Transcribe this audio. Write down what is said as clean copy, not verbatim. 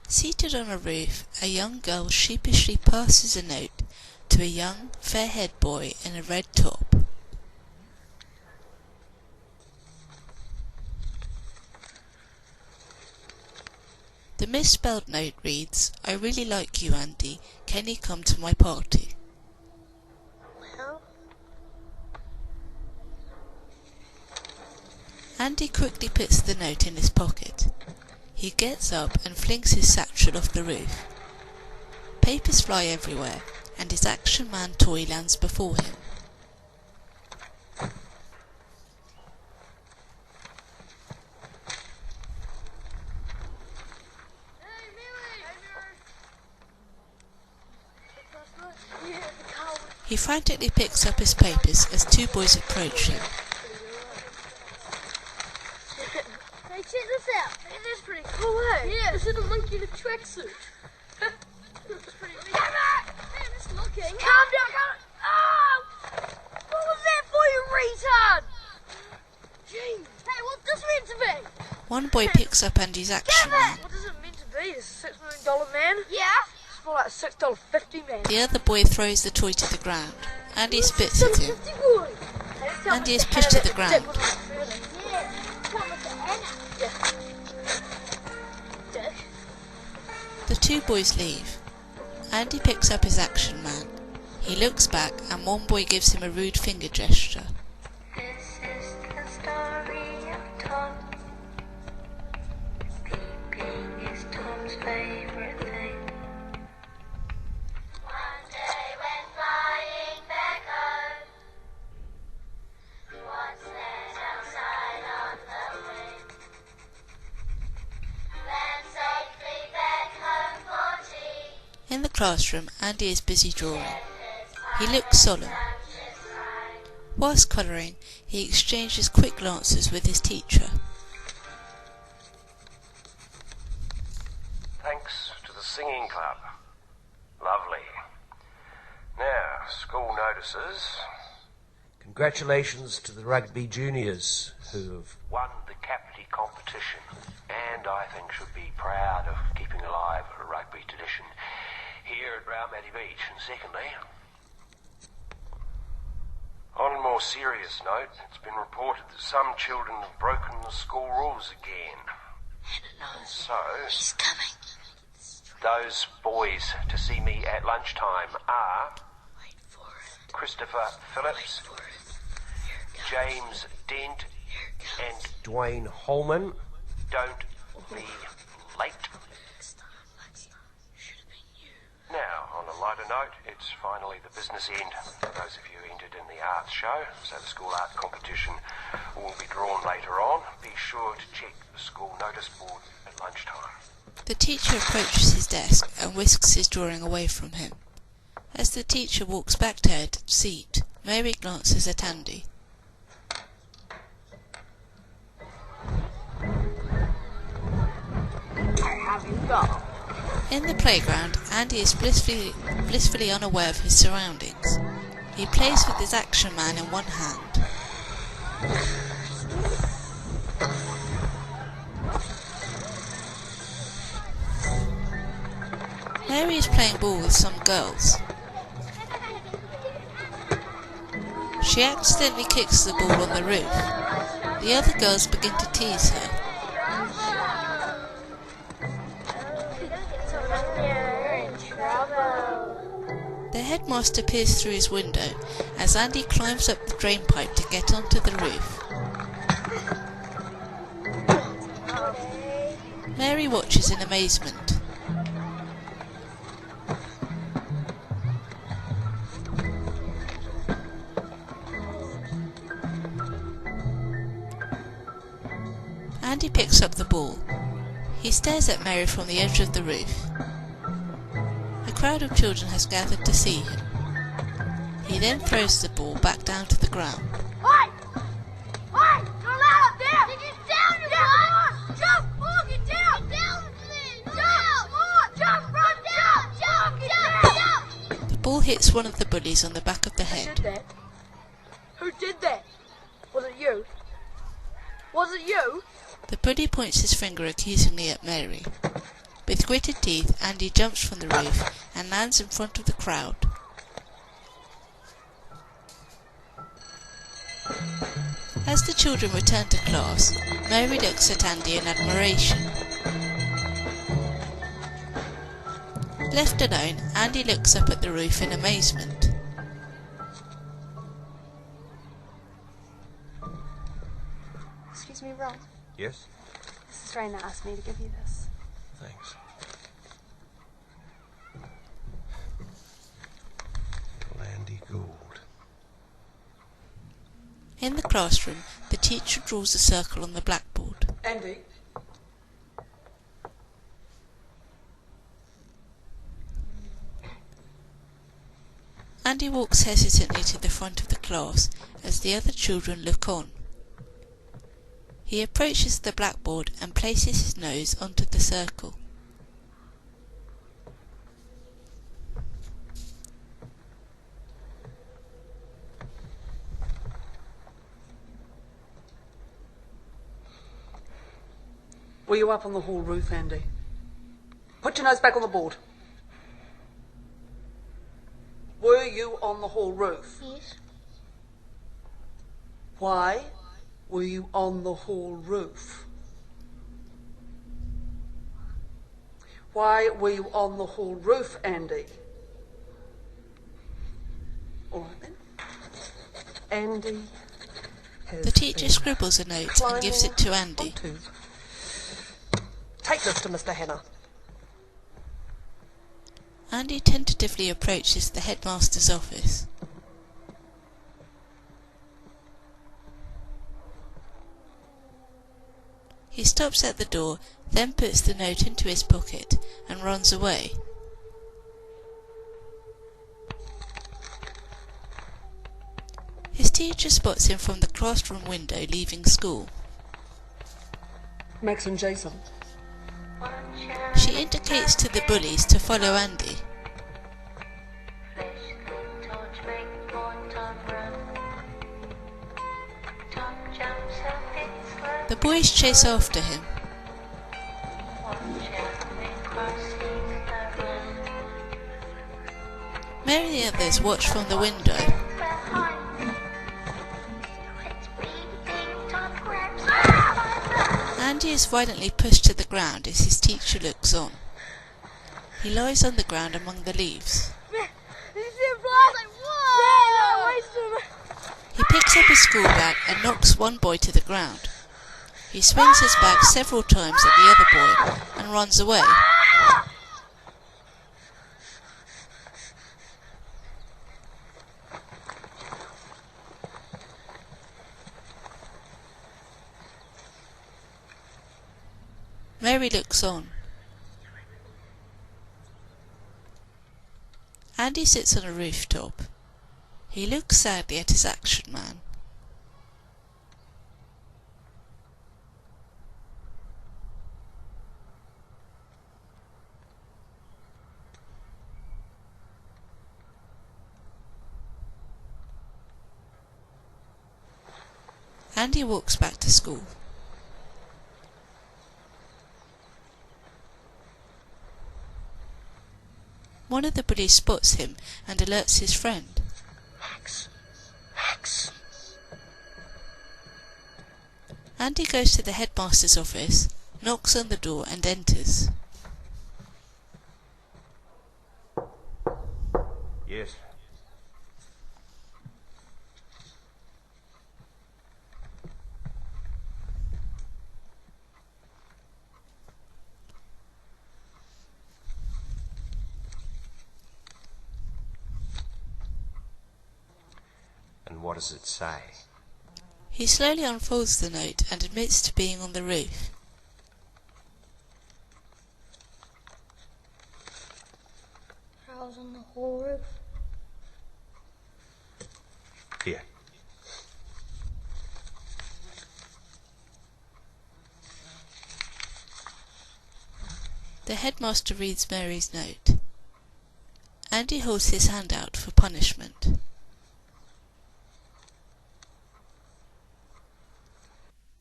Seated on a roof, a young girl sheepishly passes a note to a young, fair-haired boy in a red top. The misspelled note reads, "I really like you, Andy. Can you come to my party?" Well, Andy quickly puts the note in his pocket. He gets up and flings his satchel off the roof. Papers fly everywhere, and his Action Man toy lands before him. He frantically picks up his papers as two boys approach him. hey, check this out. Hey, that's pretty cool, eh? Yeah, this is a monkey in a tracksuit. That's pretty neat. Damn it! Hey, that's looking. Just calm down, calm down. Oh! What was that for, you retard? Gee. Hey, what's this meant to be? One boy picks up Andy's Action Man. What does it mean to be? Is it $6 million man? Yeah. It's more like $6.50 man. The other boy throws the toy to the ground. Andy spits at him. Andy is pushed to the ground. The two boys leave. Andy picks up his Action Man. He looks back and one boy gives him a rude finger gesture. This is the story of Tom. Peeping is Tom's favorite thing. One day when flying back home, what's that outside on the wing? Then safely back home for tea. In the classroom, Andy is busy drawing. He looks solemn. Whilst colouring, he exchanges quick glances with his teacher. Thanks to the singing club. Lovely. Now, school notices. Congratulations to the rugby juniors who have Won the Capty competition, and I think should be proud of keeping alive a rugby tradition here at Raumati Beach. And secondly, on a more serious note, it's been reported that some children have broken the school rules again. And so, He's coming. those boys to see me at lunchtime are Wait for it. Christopher Phillips, For it. Here it comes. James Dent, Here it comes. and Dwayne Holman. don't be late. Next time. Should have been you. Now, on a lighter note, it's finally the business end for those of you entered in the arts show, so the school art competition will be drawn later on. Be sure to check the school notice board at lunchtime. The teacher approaches his desk and whisks his drawing away from him. As the teacher walks back to her seat, Mary glances at Andy. In the playground, Andy is blissfully unaware of his surroundings. He plays with his Action Man in one hand. Mary is playing ball with some girls. She accidentally kicks the ball on the roof. The other girls begin to tease her. The headmaster peers through his window as Andy climbs up the drain pipe to get onto the roof. Mary watches in amazement. Andy picks up the ball. He stares at Mary from the edge of the roof. A crowd of children has gathered to see him. He then throws the ball back down to the ground. Hey! Hey! You're allowed up there! Get down, you guys! Jump! Oh, get down! Get down, please! Jump! On! Jump! Run down! Jump! Get down! The ball hits one of the bullies on the back of the Who did head. that? Who did that? Was it you? Was it you? The bully points his finger accusingly at Mary. With gritted teeth, Andy jumps from the roof and lands in front of the crowd. As the children return to class, Mary looks at Andy in admiration. Left alone, Andy looks up at the roof in amazement. Excuse me, Ron. Yes? Mrs. Rayner asked me to give you this. Thanks. Andy Gould. In the classroom, the teacher draws a circle on the blackboard. Andy. Andy walks hesitantly to the front of the class as the other children look on. He approaches the blackboard and places his nose onto the circle. Were you up on the hall roof, Andy? Put your nose back on the board. Were you on the hall roof? Yes. Why were you on the hall roof? Why were you on the hall roof, Andy? All right then. Andy has The teacher been scribbles a note and gives it to Andy. onto. Take this to Mr. Henner. Andy tentatively approaches the headmaster's office. He stops at the door, then puts the note into his pocket and runs away. His teacher spots him from the classroom window leaving school. Max and Jason. She indicates to the bullies to follow Andy. The boys chase after him. Mary and the others watch from the window. Andy is violently pushed to the ground as his teacher looks on. He lies on the ground among the leaves. He picks up his school bag and knocks one boy to the ground. He swings his bag several times at the other boy and runs away. Mary looks on. Andy sits on a rooftop. He looks sadly at his action man. Andy walks back to school. One of the bullies spots him and alerts his friend. Max. Max. Andy goes to the headmaster's office, knocks on the door and enters. Yes. And what does it say? He slowly unfolds the note and admits to being on the roof. I was on the whole roof. Here. The headmaster reads Mary's note. Andy holds his hand out for punishment.